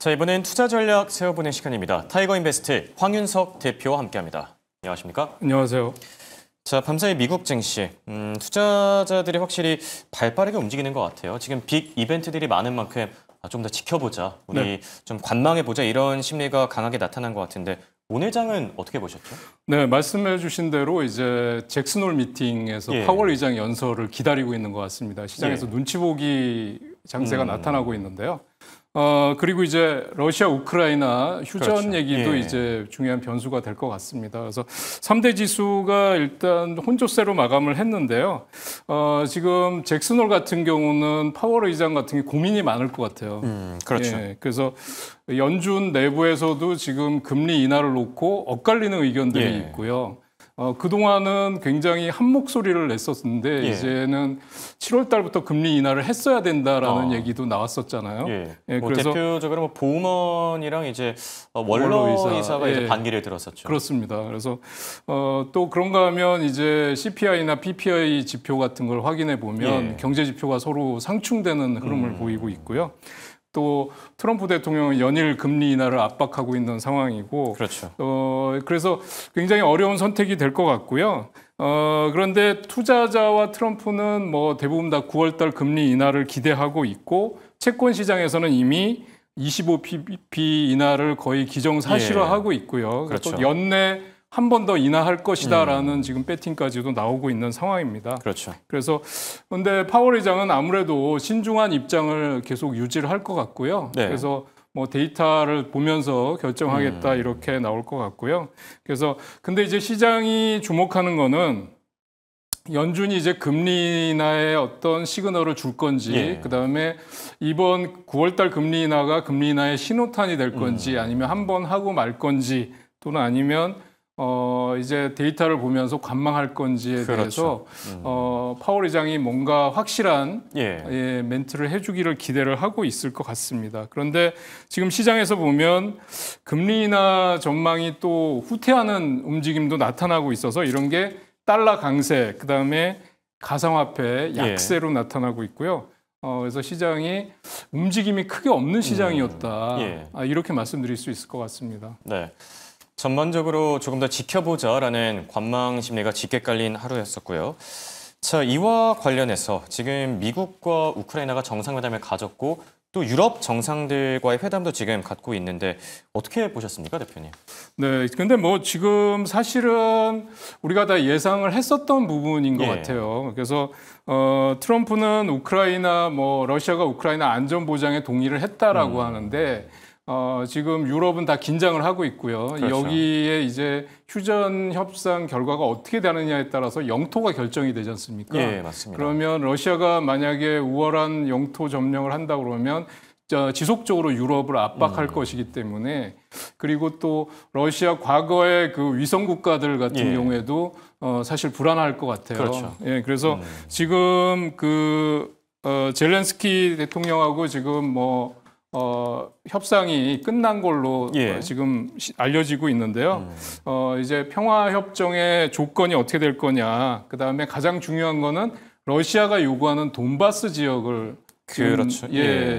자, 이번엔 투자 전략 세워보는 시간입니다. 타이거인베스트 황윤석 대표와 함께합니다. 안녕하십니까? 안녕하세요. 자, 밤사이 미국 증시, 투자자들이 확실히 발빠르게 움직이는 것 같아요. 지금 빅 이벤트들이 많은 만큼 좀 더 지켜보자, 우리 좀 관망해보자 이런 심리가 강하게 나타난 것 같은데 오늘 장은 어떻게 보셨죠? 네, 말씀해 주신 대로 이제 잭슨홀 미팅에서 파월 의장 연설을 기다리고 있는 것 같습니다. 시장에서 눈치 보기 장세가 나타나고 있는데요. 그리고 이제 러시아, 우크라이나 휴전 얘기도 이제 중요한 변수가 될 것 같습니다. 그래서 3대 지수가 일단 혼조세로 마감을 했는데요. 지금 잭슨홀 같은 경우는 파월 의장 같은 게 고민이 많을 것 같아요. 그렇죠. 예, 그래서 연준 내부에서도 지금 금리 인하를 놓고 엇갈리는 의견들이 있고요. 그동안은 굉장히 한 목소리를 냈었는데 이제는 7월 달부터 금리 인하를 했어야 된다라는 얘기도 나왔었잖아요. 뭐 그래서 대표적으로 뭐 보우먼이랑 이제 월러 의사가 이제 반기를 들었었죠. 그렇습니다. 그래서 또 그런가 하면 이제 CPI나 PPI 지표 같은 걸 확인해 보면 경제 지표가 서로 상충되는 흐름을 보이고 있고요. 또 트럼프 대통령은 연일 금리 인하를 압박하고 있는 상황이고, 그렇죠. 그래서 굉장히 어려운 선택이 될 것 같고요. 그런데 투자자와 트럼프는 뭐 대부분 다 9월달 금리 인하를 기대하고 있고, 채권 시장에서는 이미 25pp 인하를 거의 기정사실화하고 있고요. 그렇죠. 또 연내 한 번 더 인하할 것이다라는 지금 배팅까지도 나오고 있는 상황입니다. 그렇죠. 그래서 근데 파월 의장은 아무래도 신중한 입장을 계속 유지를 할 것 같고요. 그래서 뭐 데이터를 보면서 결정하겠다 이렇게 나올 것 같고요. 그래서 근데 이제 시장이 주목하는 거는 연준이 이제 금리 인하에 어떤 시그널을 줄 건지, 그다음에 이번 9월달 금리 인하가 금리 인하의 신호탄이 될 건지, 아니면 한 번 하고 말 건지, 또는 아니면 이제 데이터를 보면서 관망할 건지에 대해서 파월 의장이 뭔가 확실한 멘트를 해주기를 기대를 하고 있을 것 같습니다. 그런데 지금 시장에서 보면 금리 인하 전망이 또 후퇴하는 움직임도 나타나고 있어서 이런 게 달러 강세, 그다음에 가상화폐 약세로 나타나고 있고요. 그래서 시장이 움직임이 크게 없는 시장이었다. 이렇게 말씀드릴 수 있을 것 같습니다. 네. 전반적으로 조금 더 지켜보자라는 관망 심리가 짙게 깔린 하루였었고요. 자, 이와 관련해서 지금 미국과 우크라이나가 정상회담을 가졌고 또 유럽 정상들과의 회담도 지금 갖고 있는데 어떻게 보셨습니까, 대표님? 네, 근데 뭐 지금 사실은 우리가 다 예상을 했었던 부분인 것 같아요. 그래서 트럼프는 우크라이나, 뭐 러시아가 우크라이나 안전 보장에 동의를 했다라고 하는데. 지금 유럽은 다 긴장을 하고 있고요. 여기에 이제 휴전 협상 결과가 어떻게 되느냐에 따라서 영토가 결정이 되지 않습니까? 맞습니다. 그러면 러시아가 만약에 우월한 영토 점령을 한다 그러면 지속적으로 유럽을 압박할 것이기 때문에, 그리고 또 러시아 과거의 그 위성 국가들 같은 경우에도 사실 불안할 것 같아요. 그래서 지금 그 젤렌스키 대통령하고 지금 뭐 협상이 끝난 걸로 지금 알려지고 있는데요. 이제 평화협정의 조건이 어떻게 될 거냐. 그다음에 가장 중요한 거는 러시아가 요구하는 돈바스 지역을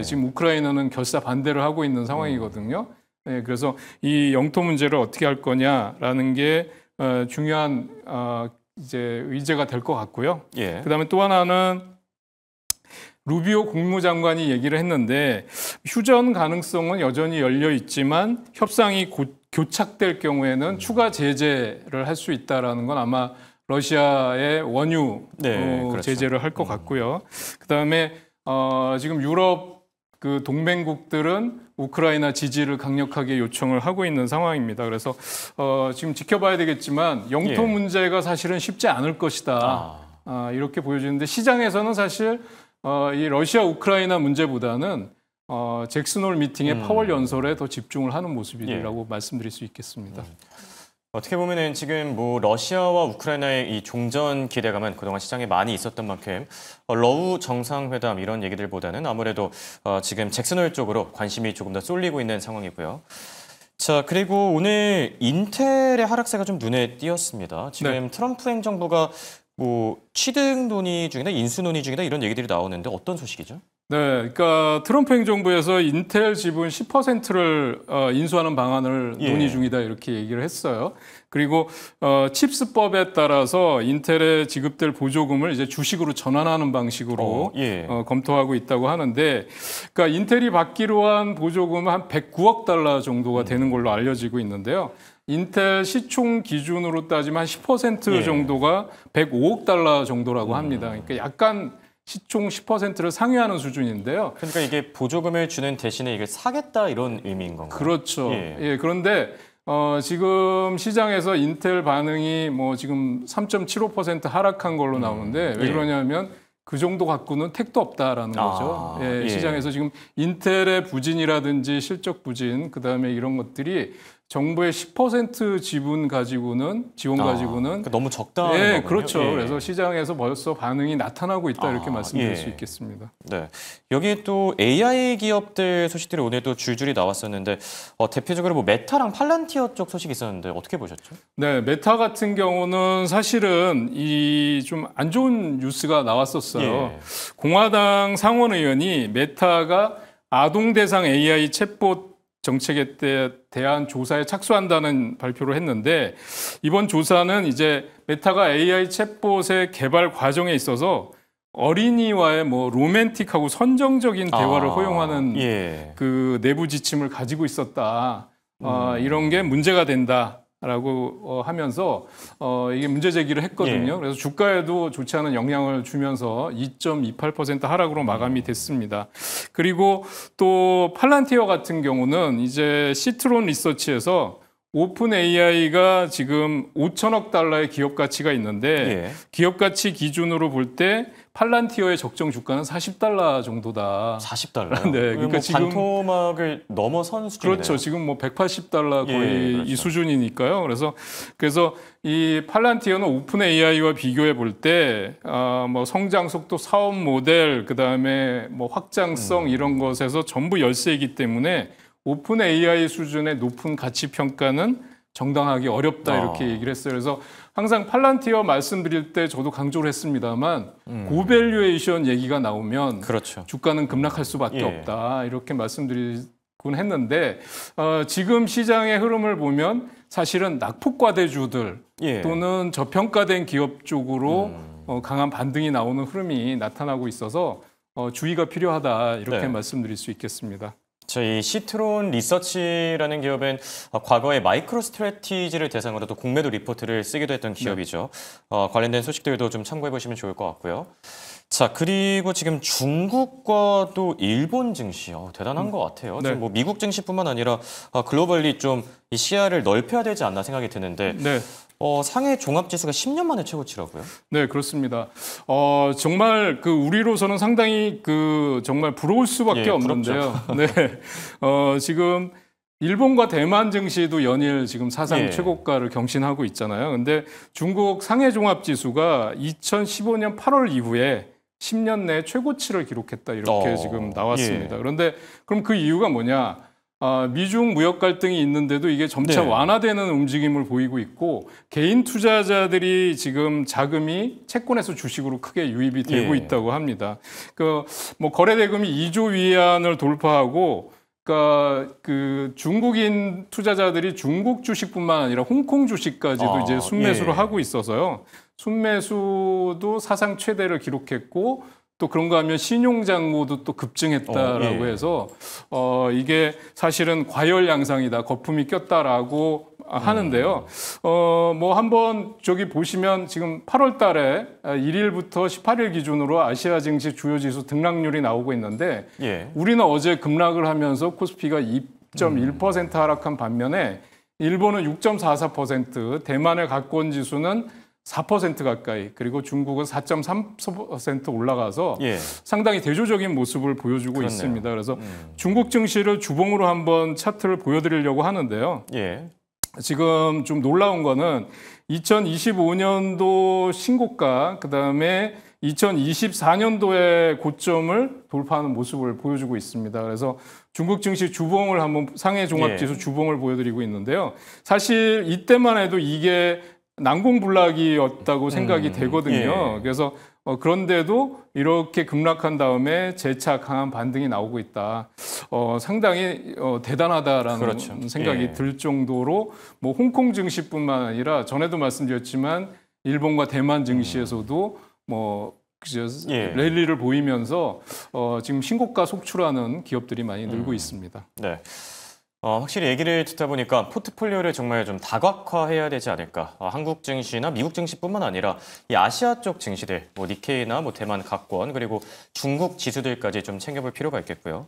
지금 우크라이나는 결사 반대를 하고 있는 상황이거든요. 그래서 이 영토 문제를 어떻게 할 거냐라는 게 중요한 이제 의제가 될 것 같고요. 그다음에 또 하나는 루비오 국무장관이 얘기를 했는데 휴전 가능성은 여전히 열려 있지만 협상이 교착될 경우에는 추가 제재를 할 수 있다라는 건 아마 러시아의 원유 제재를 할 것 같고요. 그다음에 지금 유럽 그 동맹국들은 우크라이나 지지를 강력하게 요청을 하고 있는 상황입니다. 그래서 지금 지켜봐야 되겠지만 영토 문제가 사실은 쉽지 않을 것이다. 이렇게 보여지는데 시장에서는 사실 이 러시아 우크라이나 문제보다는 잭슨홀 미팅의 파월 연설에 더 집중을 하는 모습이라고 말씀드릴 수 있겠습니다. 어떻게 보면은 지금 뭐 러시아와 우크라이나의 이 종전 기대감은 그동안 시장에 많이 있었던 만큼 러우 정상회담 이런 얘기들보다는 아무래도 지금 잭슨홀 쪽으로 관심이 조금 더 쏠리고 있는 상황이고요. 자, 그리고 오늘 인텔의 하락세가 좀 눈에 띄었습니다. 지금 트럼프 행정부가 뭐 취득 논의 중이다, 인수 논의 중이다 이런 얘기들이 나오는데 어떤 소식이죠? 네, 그러니까 트럼프 행정부에서 인텔 지분 10%를 인수하는 방안을 예. 논의 중이다 이렇게 얘기를 했어요. 그리고 칩스법에 따라서 인텔에 지급될 보조금을 이제 주식으로 전환하는 방식으로 예. 검토하고 있다고 하는데, 그러니까 인텔이 받기로 한 보조금은 한 109억 달러 정도가 되는 걸로 알려지고 있는데요. 인텔 시총 기준으로 따지면 한 10% 예. 정도가 105억 달러 정도라고 합니다. 그러니까 약간 시총 10%를 상회하는 수준인데요. 그러니까 이게 보조금을 주는 대신에 이걸 사겠다 이런 의미인 건가요? 그렇죠. 예. 예, 그런데 지금 시장에서 인텔 반응이 뭐 지금 3.75% 하락한 걸로 나오는데 왜 예. 그러냐면 그 정도 갖고는 택도 없다라는 거죠. 예, 예. 시장에서 지금 인텔의 부진이라든지 실적 부진, 그다음에 이런 것들이 정부의 10% 지분 가지고는 지원 가지고는 그러니까 너무 적다는 예, 거군요. 그렇죠. 예. 그래서 시장에서 벌써 반응이 나타나고 있다 이렇게 말씀드릴 예. 수 있겠습니다. 네. 여기 또 AI 기업들 소식들이 오늘도 줄줄이 나왔었는데 대표적으로 뭐 메타랑 팔란티어 쪽 소식이 있었는데 어떻게 보셨죠? 네, 메타 같은 경우는 사실은 이 좀 안 좋은 뉴스가 나왔었어요. 예. 공화당 상원 의원이 메타가 아동 대상 AI 챗봇 정책에 대한 조사에 착수한다는 발표를 했는데, 이번 조사는 이제 메타가 AI 챗봇의 개발 과정에 있어서 어린이와의 뭐 로맨틱하고 선정적인 대화를 허용하는 예. 그 내부 지침을 가지고 있었다. 이런 게 문제가 된다라고 하면서 이게 문제 제기를 했거든요. 예. 그래서 주가에도 좋지 않은 영향을 주면서 2.28% 하락으로 마감이 됐습니다. 그리고 또 팔란티어 같은 경우는 이제 시트론 리서치에서 오픈 AI가 지금 5천억 달러의 기업 가치가 있는데 예. 기업 가치 기준으로 볼 때 팔란티어의 적정 주가는 40달러 정도다. 40달러요? 네, 그러니까 지금 반토막을 넘어선 수준이네요. 그렇죠. 지금 뭐 180달러 거의 예, 그렇죠. 이 수준이니까요. 그래서 이 팔란티어는 오픈 AI와 비교해 볼 때 뭐 성장 속도, 사업 모델, 그다음에 뭐 확장성 이런 것에서 전부 열세이기 때문에 오픈 AI 수준의 높은 가치 평가는 정당하기 어렵다 이렇게 얘기를 했어요. 그래서 항상 팔란티어 말씀드릴 때 저도 강조를 했습니다만 고밸류에이션 얘기가 나오면 그렇죠. 주가는 급락할 수밖에 예. 없다 이렇게 말씀드리곤 했는데 지금 시장의 흐름을 보면 사실은 낙폭과대주들 예. 또는 저평가된 기업 쪽으로 강한 반등이 나오는 흐름이 나타나고 있어서 주의가 필요하다 이렇게 네. 말씀드릴 수 있겠습니다. 저희 시트론 리서치라는 기업은 과거에 마이크로 스트래티지를 대상으로 또 공매도 리포트를 쓰기도 했던 기업이죠. 관련된 소식들도 좀 참고해 보시면 좋을 것 같고요. 자, 그리고 지금 중국과 또 일본 증시 대단한 것 같아요. 네. 지금 뭐 미국 증시뿐만 아니라 글로벌리 좀 이 시야를 넓혀야 되지 않나 생각이 드는데 네. 상해 종합지수가 10년 만에 최고치라고요? 네, 그렇습니다. 정말 그 우리로서는 상당히 그 정말 부러울 수밖에 예, 없는데요. 네. 지금 일본과 대만 증시도 연일 지금 사상 예. 최고가를 경신하고 있잖아요. 근데 중국 상해 종합 지수가 2015년 8월 이후에 10년 내 최고치를 기록했다 이렇게 지금 나왔습니다. 예. 그런데 그럼 그 이유가 뭐냐? 미중 무역 갈등이 있는데도 이게 점차 네. 완화되는 움직임을 보이고 있고 개인 투자자들이 지금 자금이 채권에서 주식으로 크게 유입이 되고 예. 있다고 합니다. 그 뭐 거래 대금이 2조 위안을 돌파하고 그러니까 그 중국인 투자자들이 중국 주식뿐만 아니라 홍콩 주식까지도 이제 순매수를 예. 하고 있어서요. 순매수도 사상 최대를 기록했고 또 그런가 하면 신용장고도 또 급증했다라고 예. 해서 이게 사실은 과열 양상이다, 거품이 꼈다라고 하는데요. 뭐 한번 저기 보시면 지금 8월 달에 1일부터 18일 기준으로 아시아 증시 주요 지수 등락률이 나오고 있는데 예. 우리는 어제 급락을 하면서 코스피가 2.1% 하락한 반면에 일본은 6.44%, 대만의 가권 지수는 4% 가까이, 그리고 중국은 4.3% 올라가서 예. 상당히 대조적인 모습을 보여주고 그렇네요. 있습니다. 그래서 중국 증시를 주봉으로 한번 차트를 보여드리려고 하는데요. 예. 지금 좀 놀라운 거는 2025년도 신고가, 그다음에 2024년도의 고점을 돌파하는 모습을 보여주고 있습니다. 그래서 중국 증시 주봉을 한번 상해 종합지수 주봉을 보여드리고 있는데요. 사실 이때만 해도 이게 난공불락이었다고 생각이 되거든요. 예. 그래서 그런데도 이렇게 급락한 다음에 재차 강한 반등이 나오고 있다. 상당히 대단하다라는 그렇죠. 생각이 예. 들 정도로 뭐 홍콩 증시뿐만 아니라 전에도 말씀드렸지만 일본과 대만 증시에서도 뭐 그죠? 예. 랠리를 보이면서 지금 신고가 속출하는 기업들이 많이 늘고 있습니다. 네. 확실히 얘기를 듣다 보니까 포트폴리오를 정말 좀 다각화해야 되지 않을까. 한국 증시나 미국 증시뿐만 아니라 이 아시아 쪽 증시들, 뭐 니케이나 뭐 대만 각권 그리고 중국 지수들까지 좀 챙겨볼 필요가 있겠고요.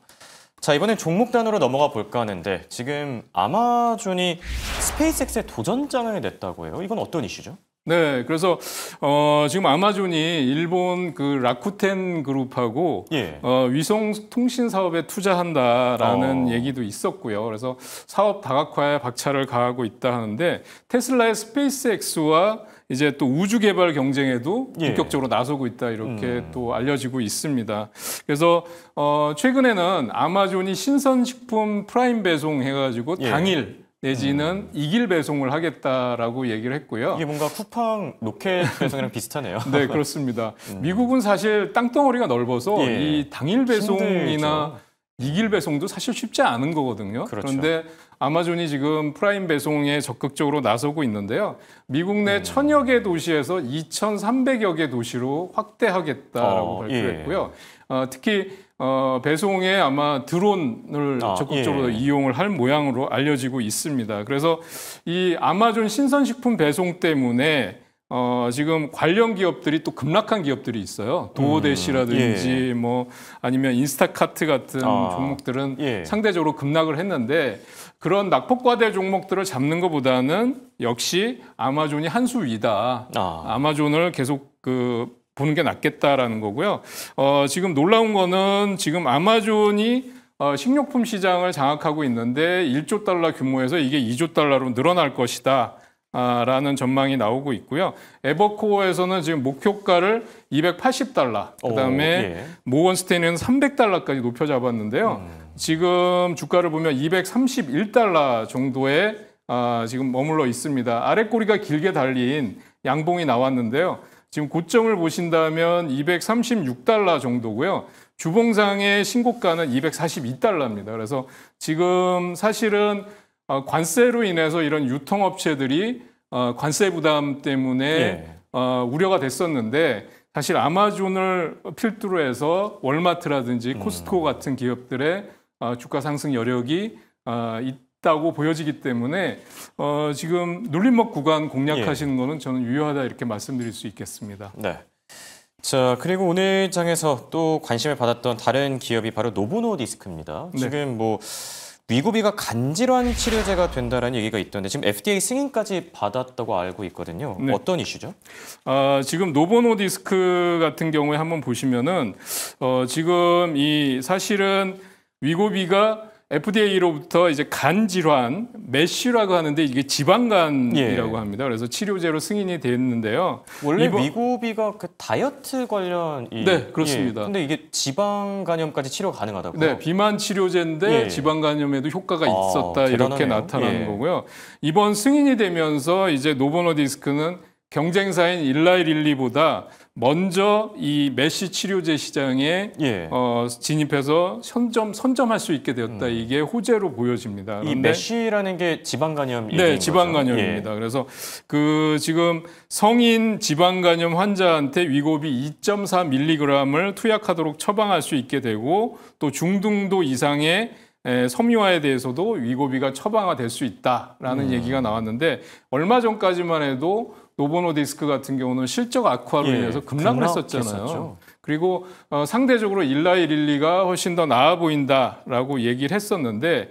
자, 이번엔 종목 단으로 넘어가 볼까 하는데 지금 아마존이 스페이스X에 도전장을 냈다고 해요. 이건 어떤 이슈죠? 네, 그래서 지금 아마존이 일본 그 라쿠텐 그룹하고 예. 위성 통신 사업에 투자한다라는 어. 얘기도 있었고요. 그래서 사업 다각화에 박차를 가하고 있다 하는데 테슬라의 스페이스X와 이제 또 우주 개발 경쟁에도 예. 본격적으로 나서고 있다 이렇게 또 알려지고 있습니다. 그래서 최근에는 아마존이 신선식품 프라임 배송 해가지고 예. 당일 내지는 이길 배송을 하겠다라고 얘기를 했고요. 이게 뭔가 쿠팡 로켓 배송이랑 비슷하네요. 네, 그렇습니다. 미국은 사실 땅덩어리가 넓어서 예. 이 당일 배송이나 힘들죠. 이길 배송도 사실 쉽지 않은 거거든요. 그렇죠. 그런데 아마존이 지금 프라임 배송에 적극적으로 나서고 있는데요. 미국 내 1000여 개 도시에서 2,300여 개 도시로 확대하겠다라고 발표했고요. 특히 배송에 아마 드론을 적극적으로 예. 이용을 할 모양으로 알려지고 있습니다. 그래서 이 아마존 신선식품 배송 때문에 지금 관련 기업들이 또 급락한 기업들이 있어요. 도어대시라든지 뭐 아니면 인스타카트 같은 종목들은 예. 상대적으로 급락을 했는데 그런 낙폭과대 종목들을 잡는 것보다는 역시 아마존이 한 수 위다. 아마존을 계속 보는 게 낫겠다라는 거고요. 지금 놀라운 거는 지금 아마존이 식료품 시장을 장악하고 있는데 1조 달러 규모에서 이게 2조 달러로 늘어날 것이다. 라는 전망이 나오고 있고요. 에버코어에서는 지금 목표가를 280달러, 그다음에 예. 모건 스탠리는 300달러까지 높여 잡았는데요. 지금 주가를 보면 231달러 정도에 지금 머물러 있습니다. 아래 꼬리가 길게 달린 양봉이 나왔는데요. 지금 고점을 보신다면 236달러 정도고요. 주봉상의 신고가는 242달러입니다. 그래서 지금 사실은 관세로 인해서 이런 유통업체들이 관세 부담 때문에 우려가 됐었는데 사실 아마존을 필두로 해서 월마트라든지 코스트코 같은 기업들의 주가 상승 여력이 있다고 보여지기 때문에 지금 눌림목 구간 공략하시는 거는 저는 유효하다 이렇게 말씀드릴 수 있겠습니다. 네. 자, 그리고 오늘 장에서 또 관심을 받았던 다른 기업이 바로 노보노디스크입니다. 네. 지금 뭐 위고비가 간질환 치료제가 된다라는 얘기가 있던데 지금 FDA 승인까지 받았다고 알고 있거든요. 네. 어떤 이슈죠? 지금 노보노디스크 같은 경우에 한번 보시면은 지금 이 사실은 위고비가 FDA로부터 이제 간 질환 메쉬라고 하는데 이게 지방간이라고 합니다. 그래서 치료제로 승인이 됐는데요. 원래 위고비가 그 다이어트 관련이 네, 그렇습니다. 근데 이게 지방 간염까지 치료가 가능하다고요? 네, 비만 치료제인데 지방 간염에도 효과가 있었다 이렇게 대단하네요. 나타나는 거고요. 이번 승인이 되면서 이제 노보노디스크는 경쟁사인 일라이릴리보다 먼저 이 메쉬 치료제 시장에 진입해서 선점할 수 있게 되었다. 이게 호재로 보여집니다. 이 메쉬라는 게 지방 간염 네, 지방 간염입니다. 그래서 지금 성인 지방 간염 환자한테 위고비 2.4mg을 투약하도록 처방할 수 있게 되고 또 중등도 이상의 섬유화에 대해서도 위고비가 처방화될 수 있다라는 얘기가 나왔는데 얼마 전까지만 해도 노보노디스크 같은 경우는 실적 악화로 인해서 급락을 했었잖아요. 그리고 상대적으로 일라이릴리가 훨씬 더 나아 보인다라고 얘기를 했었는데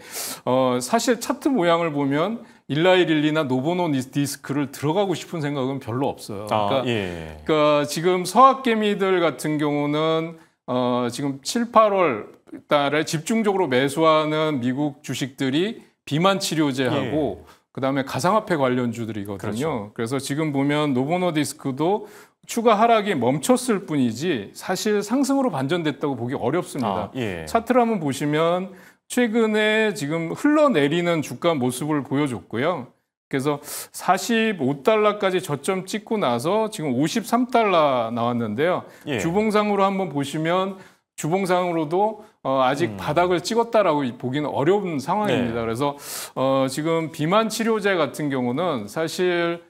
사실 차트 모양을 보면 일라이릴리나 노보노디스크를 들어가고 싶은 생각은 별로 없어요. 그러니까 지금 서학개미들 같은 경우는 지금 7, 8월 달에 집중적으로 매수하는 미국 주식들이 비만 치료제하고 그다음에 가상화폐 관련주들이거든요. 그래서 지금 보면 노보노디스크도 추가 하락이 멈췄을 뿐이지 사실 상승으로 반전됐다고 보기 어렵습니다. 차트를 한번 보시면 최근에 지금 흘러내리는 주가 모습을 보여줬고요. 그래서 45달러까지 저점 찍고 나서 지금 53달러 나왔는데요. 예. 주봉상으로 한번 보시면 주봉상으로도 아직 바닥을 찍었다라고 보기는 어려운 상황입니다. 네. 그래서 지금 비만 치료제 같은 경우는 사실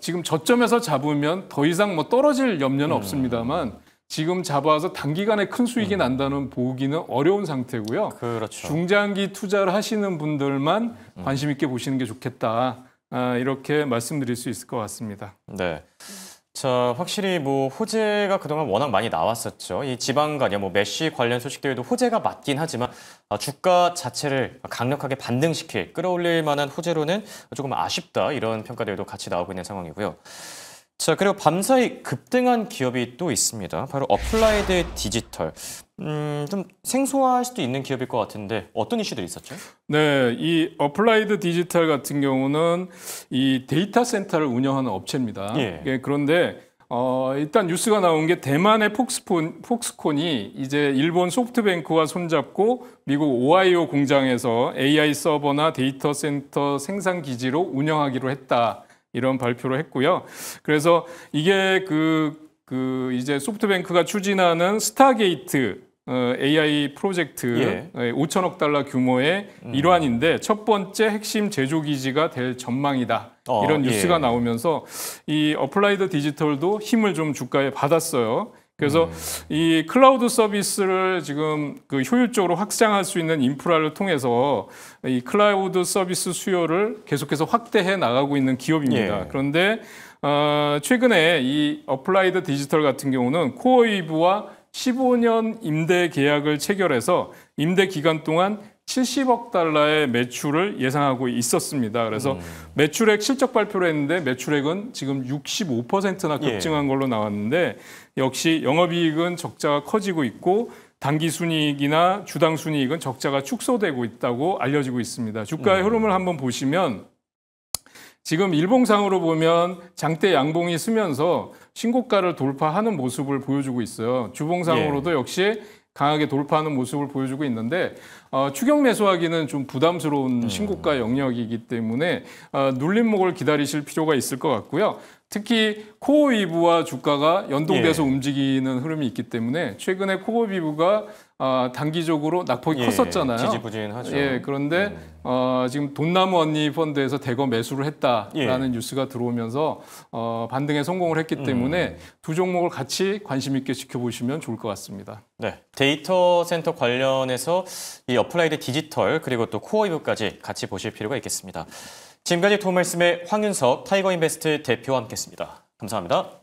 지금 저점에서 잡으면 더 이상 뭐 떨어질 염려는 없습니다만 지금 잡아서 단기간에 큰 수익이 난다는 보기는 어려운 상태고요. 그렇죠. 중장기 투자를 하시는 분들만 관심 있게 보시는 게 좋겠다. 이렇게 말씀드릴 수 있을 것 같습니다. 네. 자, 확실히 뭐 호재가 그동안 워낙 많이 나왔었죠. 이 지방간이야 뭐 메시 관련 소식들도 호재가 맞긴 하지만 주가 자체를 강력하게 반등시킬 끌어올릴 만한 호재로는 조금 아쉽다 이런 평가들도 같이 나오고 있는 상황이고요. 자, 그리고 밤사이 급등한 기업이 또 있습니다. 바로 어플라이드 디지털. 좀 생소할 수도 있는 기업일 것 같은데 어떤 이슈들이 있었죠? 네, 이 어플라이드 디지털 같은 경우는 이 데이터 센터를 운영하는 업체입니다. 예. 그런데 일단 뉴스가 나온 게 대만의 폭스콘이 이제 일본 소프트뱅크와 손잡고 미국 오하이오 공장에서 AI 서버나 데이터 센터 생산 기지로 운영하기로 했다. 이런 발표를 했고요. 그래서 이게 이제 소프트뱅크가 추진하는 스타게이트 AI 프로젝트 5천억 달러 규모의 일환인데 첫 번째 핵심 제조 기지가 될 전망이다. 이런 뉴스가 나오면서 이 어플라이드 디지털도 힘을 좀 주가에 받았어요. 그래서 이 클라우드 서비스를 지금 효율적으로 확장할 수 있는 인프라를 통해서 이 클라우드 서비스 수요를 계속해서 확대해 나가고 있는 기업입니다. 예. 그런데 최근에 이 어플라이드 디지털 같은 경우는 코어웨이브와 15년 임대 계약을 체결해서 임대 기간 동안 70억 달러의 매출을 예상하고 있었습니다. 그래서 매출액 실적 발표를 했는데 매출액은 지금 65%나 급증한 걸로 나왔는데 역시 영업이익은 적자가 커지고 있고 당기순이익이나 주당순이익은 적자가 축소되고 있다고 알려지고 있습니다. 주가의 흐름을 한번 보시면 지금 일봉상으로 보면 장대 양봉이 쓰면서 신고가를 돌파하는 모습을 보여주고 있어요. 주봉상으로도 역시 강하게 돌파하는 모습을 보여주고 있는데 추격 매수하기는 좀 부담스러운 신고가 영역이기 때문에 눌림목을 기다리실 필요가 있을 것 같고요. 특히 코어위브와 주가가 연동돼서 움직이는 흐름이 있기 때문에 최근에 코어위브가 단기적으로 낙폭이 컸었잖아요. 지지부진하죠. 그런데 지금 돈나무 언니 펀드에서 대거 매수를 했다라는 뉴스가 들어오면서 반등에 성공을 했기 때문에 두 종목을 같이 관심 있게 지켜보시면 좋을 것 같습니다. 네, 데이터 센터 관련해서 이 어플라이드 디지털 그리고 또 코어이브까지 같이 보실 필요가 있겠습니다. 지금까지 도움 말씀의 황윤석 타이거인베스트 대표와 함께했습니다. 감사합니다.